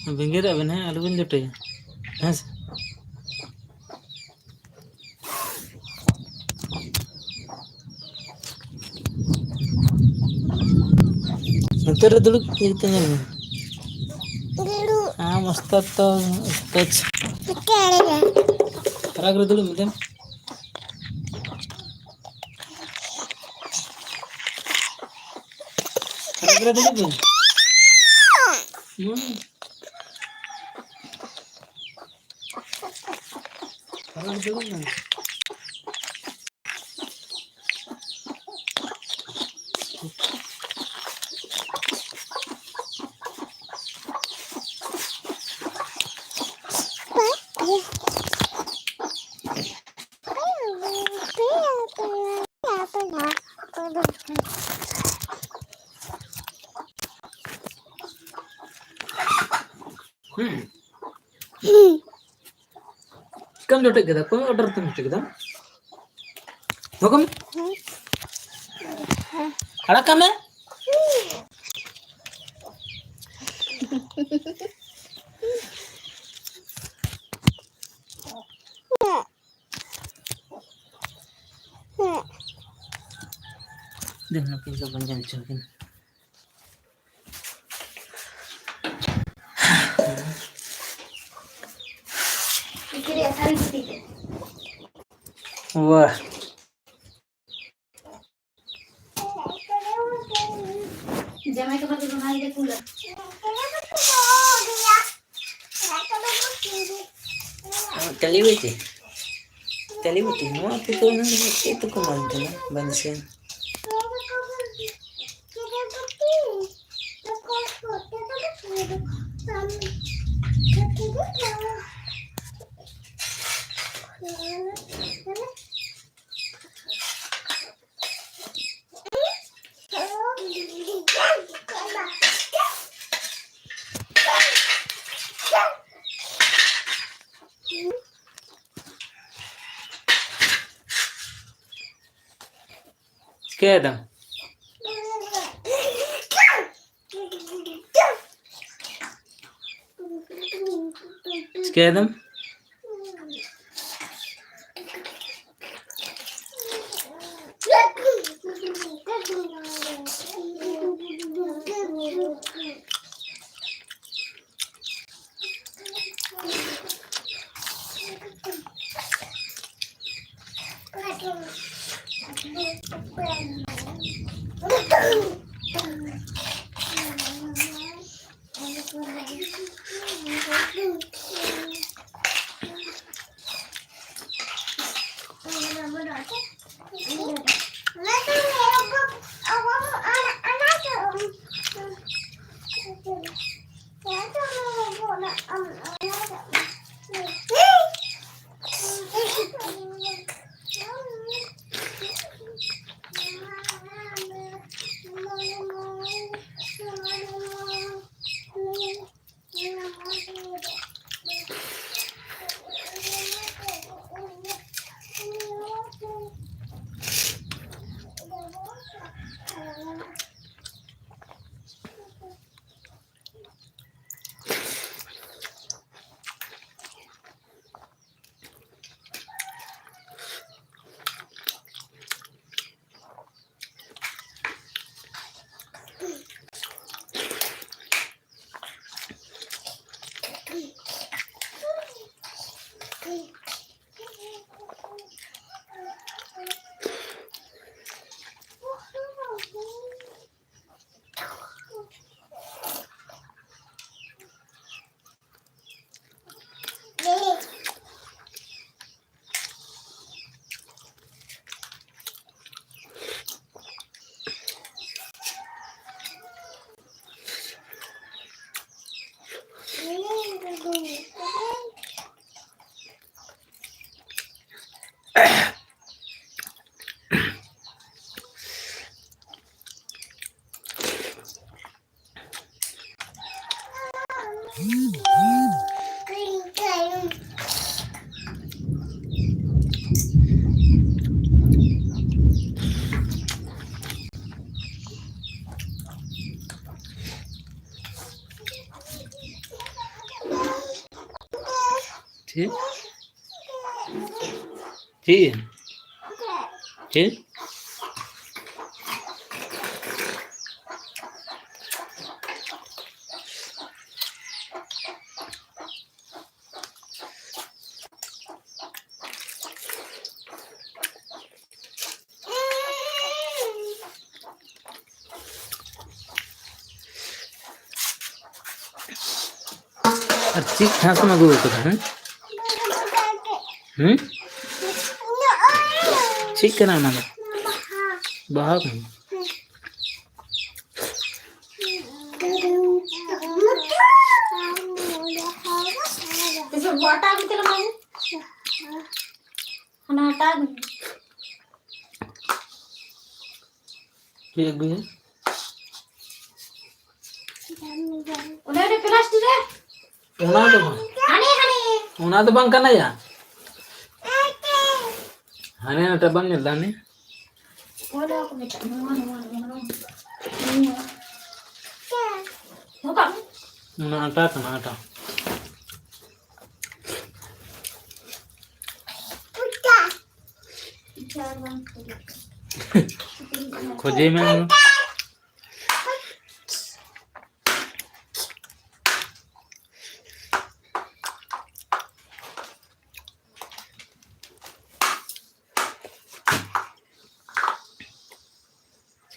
बेंगेर आबेन है आलू बिन जोटे हाँ नंतर दुड़ुब इतना नहीं हाँ मस्त तो राग रे दुड़ुब मिदम राग रे दुड़ुब राग दुड़ुब ना कम जोटे के दा कोई ऑर्डर तुम जोटे के दा तो कम खड़ा कम है देखना किसका बन जाए चलके वाह जमाई के बदले बना दे कूलर चली हुई थी वो आप तो ना ये तो कमाल थे ना बंद से क्या था क्या था Sí. Sí. Sí. अच्छी खास मगू होता है चिकन आना बाहर उना तो बंग करना या हने ना बंग नहीं लाने नाटा तो नाटा खोजे में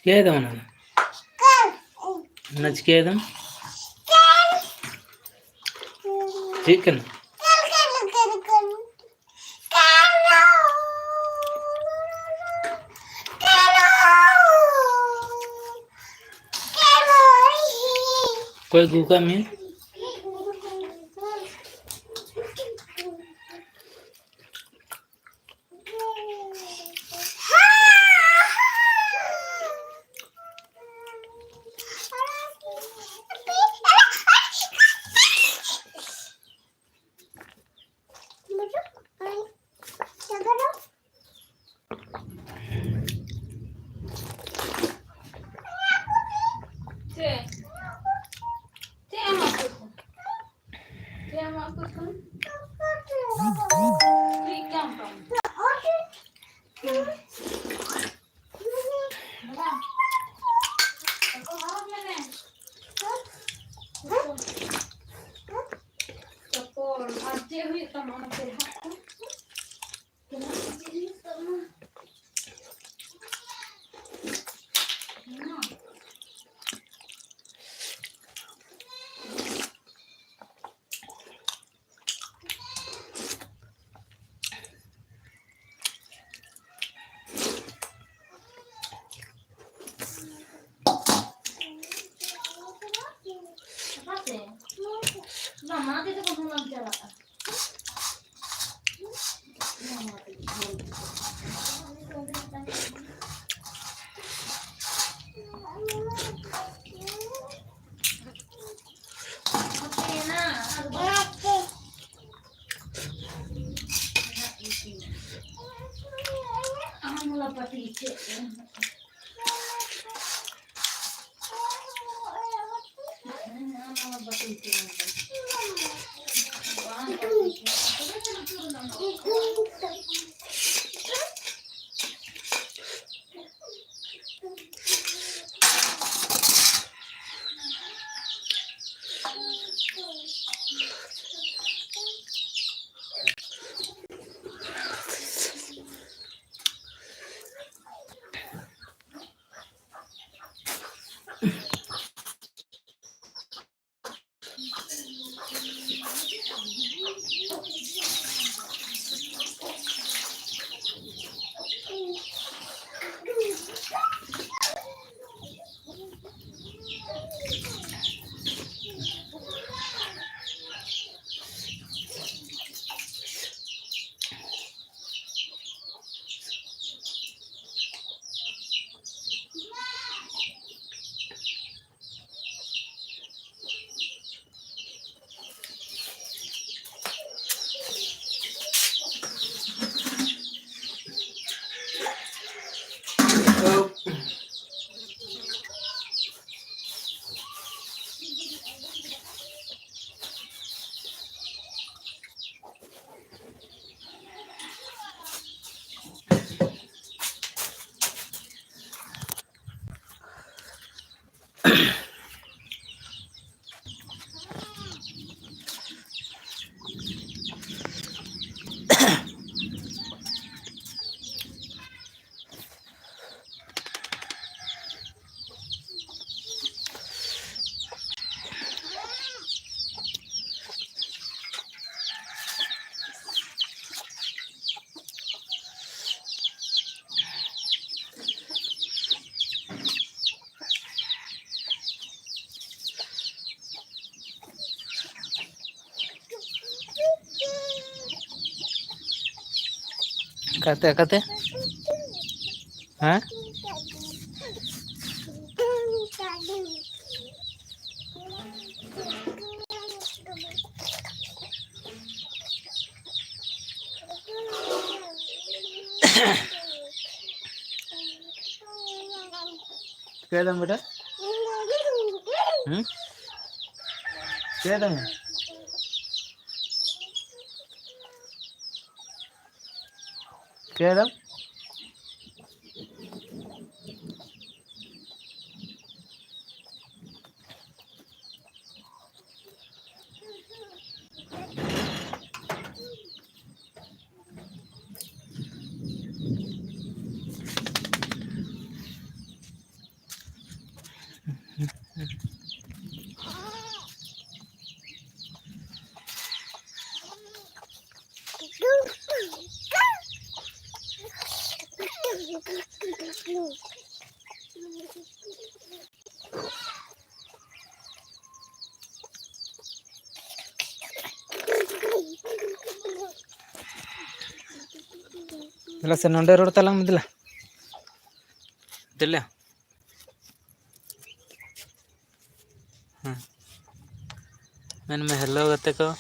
क्या है ना नच क्या है चिकन कोई गुका में Kate, hah? Kedam beda? Kedam, kedam. Bila senonde road talang midila. Dilla. Men me hello gate ko.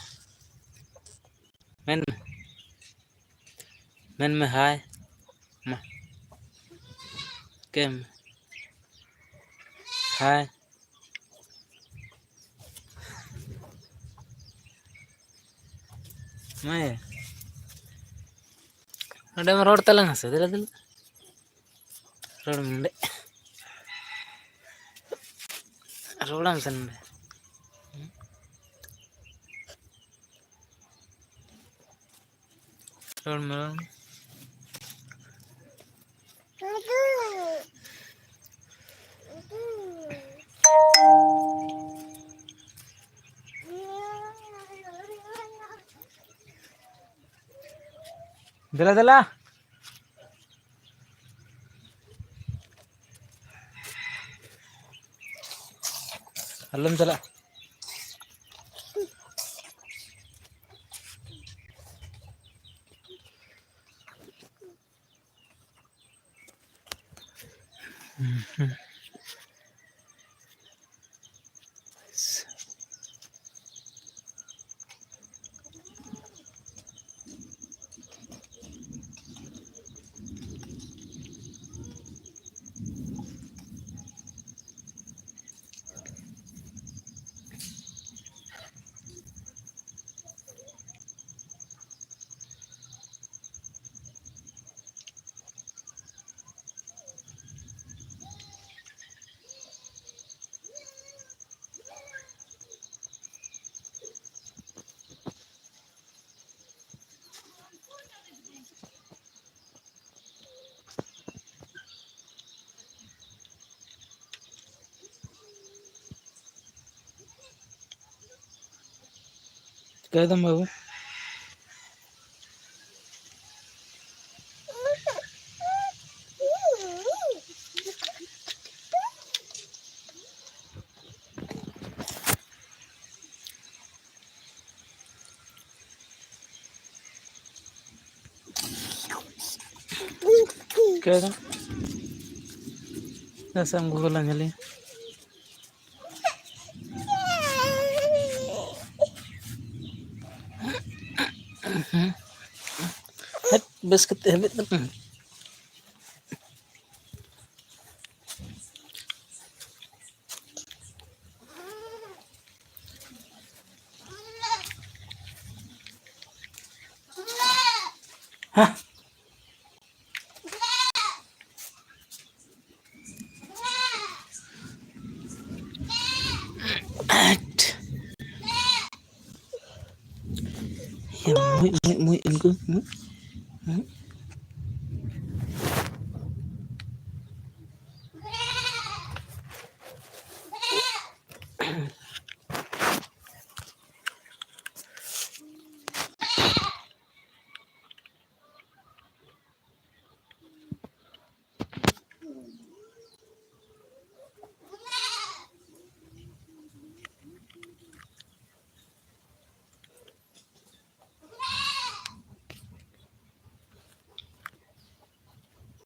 Men me hi. Ma. Kem. Hi. Mae. Node me road talang asa dilla. Road munde. Road am senonde. Road me. Dilla. Alam dilla. Kedam babu. Kedam. Asam Google anjali. Het biscuit habit. Hah. Muy, muy, muy, muy, muy.